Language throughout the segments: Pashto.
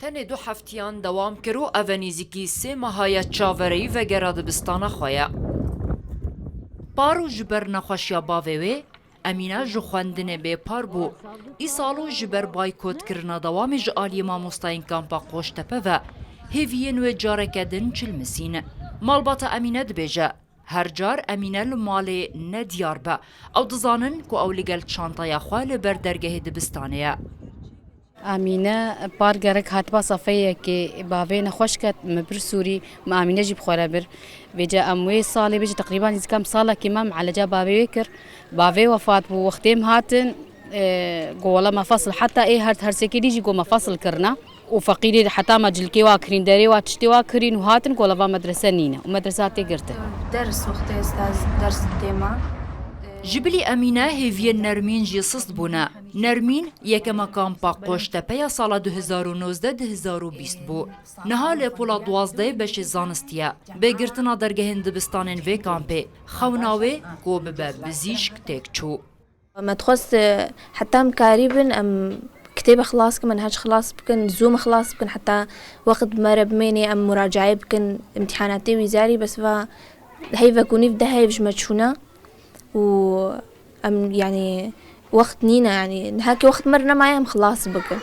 تنه دو هفتیان دوام کرو اونیزیکی سه ماهای چاوری و گرا دبستان خویا. پارو جبر نخوشیا باوی امینه جو خواندن به پار بو. ای سالو جبر بایکوت کرنا دوام جالی ماموستاین کامپا قوشتپه و هیوین و جارکدن چلمسین. مالبات امینه دبیجه. هر جار امینه لمال ندیار با او دزانن که او لگل چانتایا خواه بر درگه دبستانه. امینه بارگرک هات صفیه که باوی نخوش کت مبرسوری ما امینه جیب خوره بر وجا اموی سالی بيجي تقريبا إذا كم صالة كمام على جا باوي وكر باوي وفات بو وقتهم هاتن قولا مفصل حتى إيه هرسكي ديجي قو مفصل كرنا وفقيري حتى ما جلكي واكرين داري واتشتي واكرين وهاتن قولا با مدرسة نينا ومدرساتي قرته درس وقت استاذ درس التيما جبلی امینه هیوی نرمین جی سست بونه. نرمین یکم کامپا قوشتپه سال 2019-2020 بو. نهال پولا 12 بش زانستیه. بگرتنا درگه دبستانین وی کامپه. خوناوی گو ببه بزیشک تک چو. ما تخص حتى مكاريبن ام كتابة خلاص منهج خلاص بكن زوم خلاص بكن حتى وقت ما ربميني ام مراجعة بكن امتحاناتي وزاري بس فا هاي فكوني في هاي بش متشونا و ام يعني وقت نينا يعني هاكي وقت مرنا معايا خلاص بكن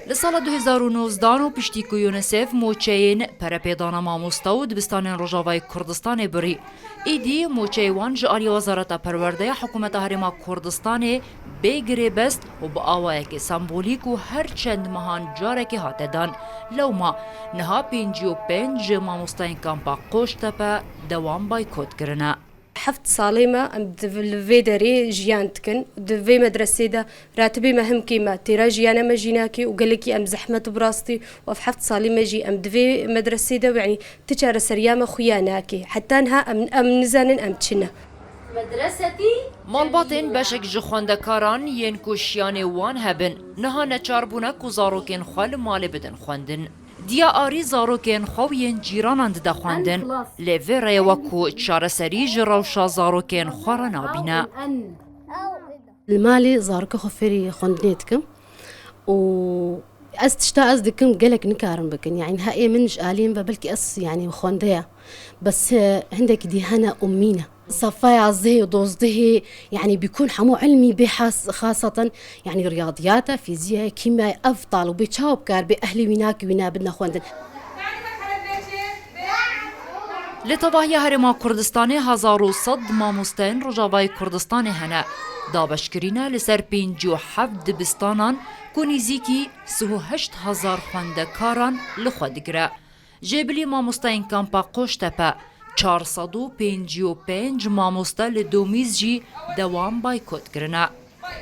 لسال 2019 پشتیکو یونسف موچین پرپیدانا ماموستا و دبستان روجاوای کردستان بری. ایدی موچیوان جاری وزارت پرورده حکومت هرما کردستان بگیره بست و با آوائه که سمبولیک و هر چند مهان جاره که هاتدان. لوما نها 55 ماموستاین کامپا قوشتپه دوام بایکوت کرنه. حفت صاليمة ام دفي داري جيانتكن دفي مدرسة دا راتبي مهم كيما تيرا جيانا ما جيناكي وقالكي ام زحمة براستي وفي حفت صاليمة جي ام دفي مدرسة دا يعني تجارة سريامة خياناكي حتى انها ام نزانن ام تشنا مدرستي مالباتين بشك جخواندكاران ين كوشيان وان هبن نها نچاربونا كو زاروكين خوال مال بدن خواندن دیا آری زاروکین خوین جیرانند دخواندن لیوره وکو چارسری جراوشا زاروکین خورا نابینا المالي زاروك خفري خندنيتكم و از دكم قالك نكارن بكن يعني هاي منش آلين ببلكي يعني خندية بس عندك دي هنا أمينا صفاي عزه ودوزده يعني بيكون حمو علمي بحاس خاصة يعني رياضياته فيزياء كيمياء أفضل وبيتشاوب كار بأهلي ويناك وينا بدنا خواندن لطباهی هرما کردستانی 1100 ماموستین روجاوای کردستانی هنه دابشکرینه لسر 57 دبستانان کنیزیکی 38,000 خواندکاران لخوادگره جبلی ماموستین کامپا قوشتپه 455 ماموستا لدومیز جی دوام بایکوت کرنه.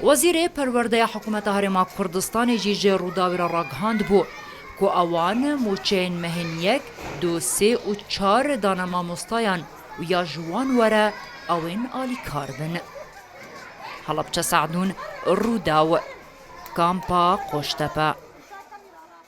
وزیر پرورده حکومت هرما کردستان جی جروداوی را راگهاند بو که اوان موچین مهن 1 2 3 و 4 دانه ماموستایان و یا جوان وره اوین آلی کار بن. حالا بچه سعدون روداو کامپا قوشتپه